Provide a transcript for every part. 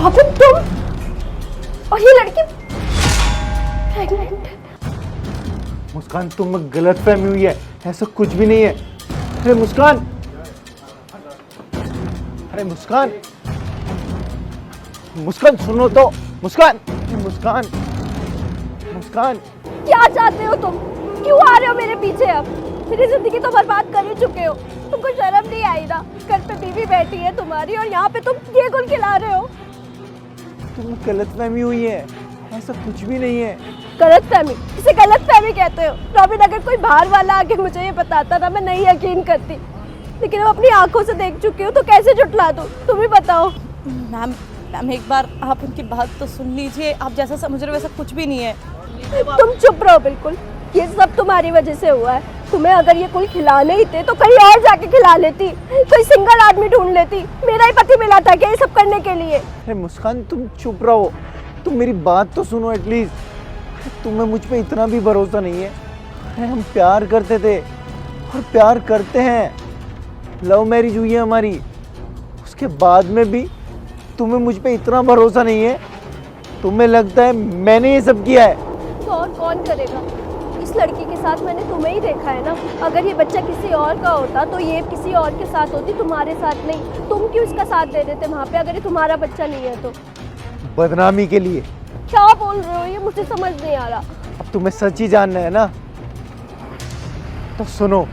Robin, तुम और ये लड़की प्रेग्नेंट। मुस्कान, तुम में गलत फहमी हुई है, ऐसा कुछ भी नहीं है। अरे मुस्कान, अरे मुस्कान, मुस्कान सुनो तो। मुस्कान, मुस्कान, मुस्कान। क्या चाहते हो तुम? क्यों आ रहे हो मेरे पीछे? अब मेरी जिंदगी तो बर्बाद कर ही चुके हो। तुमको शर्म नहीं आई ना? घर पे बीवी बैठी है तुम्हारी और यहाँ पे तुम ये गुल खिला रहे हो। तुम गलतफहमी हुई है, ऐसा कुछ भी नहीं है। गलतफहमी? इसे गलतफहमी कहते हो? रॉबिन, अगर कोई बाहर वाला आके मुझे ये बताता ना, मैं नहीं यकीन करती, लेकिन अब अपनी आंखों से देख चुकी हूँ तो कैसे झुठला दूँ? तुम ही बताओ। मैम मैम एक बार आप उनकी बात तो सुन लीजिए। आप जैसा समझ रहे हो वैसा कुछ भी नहीं है। तुम चुप रहो बिल्कुल। ये सब तुम्हारी वजह से हुआ है। तुम्हें अगर ये कुल खिलाने ही थे तो कहीं और जाके खिला लेती, कोई सिंगल आदमी ढूंढ लेती। मेरा ही पति मिला था क्या ये सब करने के लिए? अरे मुस्कान, तुम चुप रहो, तुम मेरी बात तो सुनो एटलीस्ट। तुम्हें मुझ पे इतना भी भरोसा नहीं है? अरे हम प्यार करते थे और प्यार करते हैं, लव मैरिज हुई है हमारी, उसके बाद में भी तुम्हें मुझ पे इतना भरोसा नहीं है? तुम्हें लगता है मैंने ये सब किया है? तो और कौन करेगा? इस लड़की के साथ मैंने तुम्हें ही देखा है ना। अगर ये बच्चा किसी और का होता तो ये किसी और के साथ होती, तुम्हारे साथ नहीं। तुम क्यों इसका साथ दे देते वहाँ पे अगर ये तुम्हारा बच्चा नहीं है तो? बदनामी के लिए। क्या बोल रहे हो? ये मुझे समझ नहीं आ रहा। अब तुम्हें सच ही जानना है ना, तो सुनो,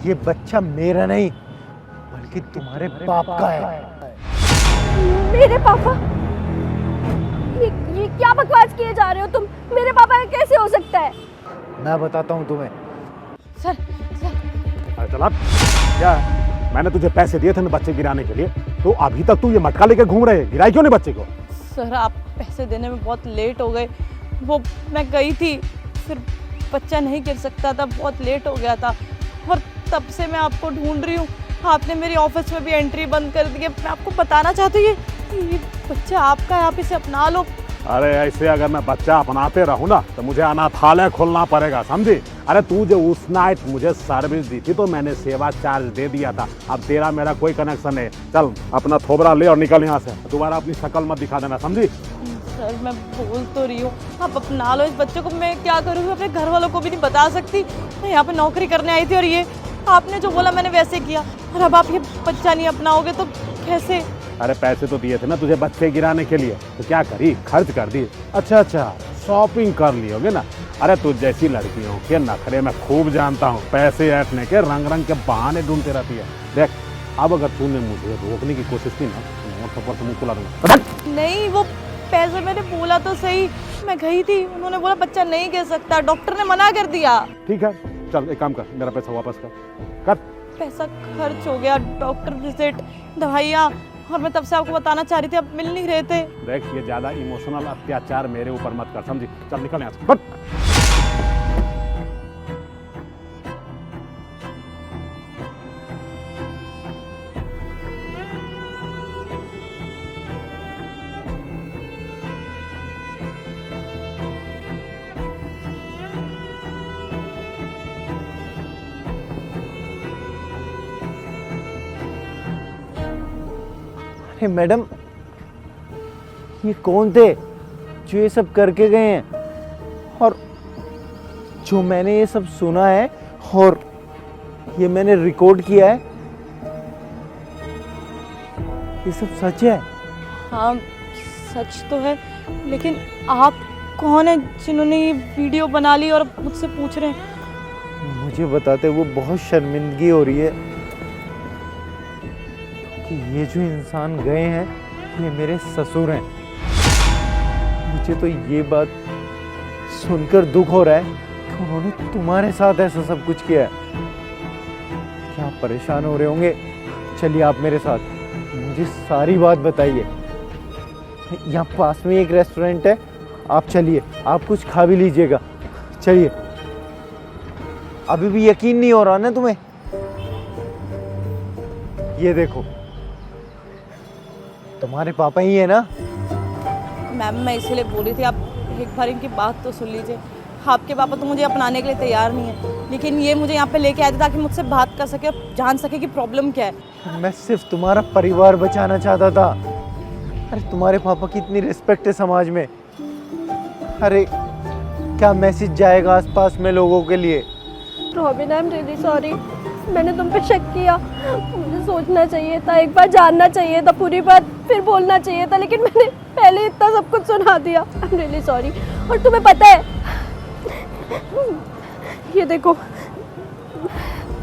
ये बच्चा मेरा नहीं बल्कि तुम्हारे बाप का है। मेरे पापा? ये क्या बकवास किए जा रहे हो तुम? मेरे पापा का कैसे हो सकता है? मैं बताता हूँ तुम्हें। सर अरे चला क्या, मैंने तुझे पैसे दिए थे ना बच्चे गिराने के लिए, तो अभी तक तू ये मटका लेके घूम रहे है, गिराई क्यों नहीं बच्चे को? सर आप पैसे देने में बहुत लेट हो गए। वो मैं गई थी, फिर बच्चा नहीं गिर सकता था, बहुत लेट हो गया था, और तब से मैं आपको ढूंढ रही हूँ। आपने मेरी ऑफिस में भी एंट्री बंद कर दी है। मैं आपको बताना चाहती हूँ ये बच्चा आपका है, आप इसे अपना लो। अरे ऐसे अगर मैं बच्चा अपनाते रहूं ना तो मुझे अनाथालय खोलना पड़ेगा, समझी? अरे तू जो उस नाइट मुझे सर्विस दी थी तो मैंने सेवा चार्ज दे दिया था। अब तेरा मेरा कोई कनेक्शन नहीं। चल अपना थोबरा ले और निकल यहाँ से, दोबारा अपनी शक्ल मत दिखा देना, समझी? सर मैं बोल तो रही हूँ, आप अपना लो इस बच्चे को। मैं क्या करूँगी? अपने घर वालों को भी नहीं बता सकती। मैं यहाँ पे नौकरी करने आई थी और ये आपने जो बोला मैंने वैसे किया, और अब आप ये बच्चा नहीं अपनाओगे तो कैसे? अरे पैसे तो दिए थे ना तुझे बच्चे गिराने के लिए, तो क्या करी? खर्च कर दी। अच्छा, शॉपिंग कर ली होगी ना? अरे तू जैसी लड़कियों के नखरे मैं खूब जानता हूँ, पैसे ऐंठने के रंग रंग के बहाने ढूंढती रहती है। देख अब अगर तूने मुझे रोकने की कोशिश की ना तो थप्पड़ से मुंह खुला दूंगा। नहीं, वो पैसे मैंने बोला तो सही, मैं गई थी, उन्होंने बोला बच्चा नहीं गिर सकता, डॉक्टर ने मना कर दिया। ठीक है, चल एक काम कर, मेरा पैसा वापस कर। पैसा खर्च हो गया, डॉक्टर विजिट, दवाइयाँ, और मैं तब से आपको बताना चाह रही थी, आप मिल नहीं रहे थे। देख ये ज्यादा इमोशनल अत्याचार मेरे ऊपर मत कर, समझी? चल निकल यहाँ से, हट। अरे मैडम, ये कौन थे जो ये सब करके गए हैं? और जो मैंने ये सब सुना है और ये मैंने रिकॉर्ड किया है, ये सब सच है? हाँ सच तो है, लेकिन आप कौन है जिन्होंने ये वीडियो बना ली और मुझसे पूछ रहे हैं? मुझे बताते वो बहुत शर्मिंदगी हो रही है कि ये जो इंसान गए हैं ये मेरे ससुर हैं। मुझे तो ये बात सुनकर दुख हो रहा है कि उन्होंने तुम्हारे साथ ऐसा सब कुछ किया है। क्या आप परेशान हो रहे होंगे? चलिए आप मेरे साथ, मुझे सारी बात बताइए। यहाँ पास में एक रेस्टोरेंट है, आप चलिए, आप कुछ खा भी लीजिएगा। चलिए। अभी भी यकीन नहीं हो रहा ना तुम्हें? ये देखो, तुम्हारे पापा ही है ना? मैम मैं इसलिए बोल रही थी, आप एक बार इनकी बात तो सुन लीजिए। आपके पापा तो मुझे अपनाने के लिए तैयार नहीं है, लेकिन ये मुझे यहाँ पे लेके आए थे ताकि मुझसे बात कर सके और जान सके कि प्रॉब्लम क्या है। मैं सिर्फ तुम्हारा परिवार बचाना चाहता था। अरे तुम्हारे पापा की इतनी रिस्पेक्ट है समाज में। अरे क्या मैसेज जाएगा आसपास में लोगों के लिए। Robin, I am really sorry. मैंने तुम पे शक किया, मुझे सोचना चाहिए था, एक बार जानना चाहिए था पूरी बात, फिर बोलना चाहिए था, लेकिन मैंने पहले इतना सब कुछ सुना दिया। I am really sorry. और तुम्हें पता है, ये देखो,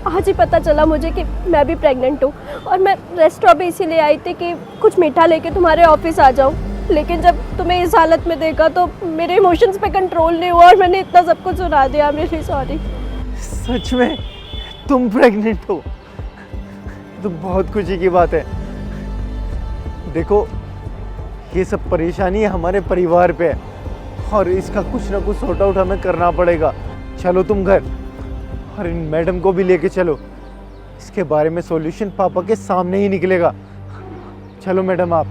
आज ही पता चला मुझे कि मैं भी प्रेग्नेंट हूँ, और मैं रेस्टोरेंट पे इसीलिए आई थी कि कुछ मीठा लेके तुम्हारे ऑफिस आ जाऊँ, लेकिन जब तुम्हें इस हालत में देखा तो मेरे इमोशंस पे कंट्रोल नहीं हुआ और मैंने इतना सब कुछ सुना दिया। I am really sorry. सच में तुम प्रेग्नेंट हो? तो बहुत खुशी की बात है। देखो, ये सब परेशानी हमारे परिवार पे है और इसका कुछ ना कुछ सॉर्ट आउट हमें करना पड़ेगा। चलो तुम घर, और इन मैडम को भी लेके चलो। इसके बारे में सॉल्यूशन पापा के सामने ही निकलेगा। चलो मैडम आप।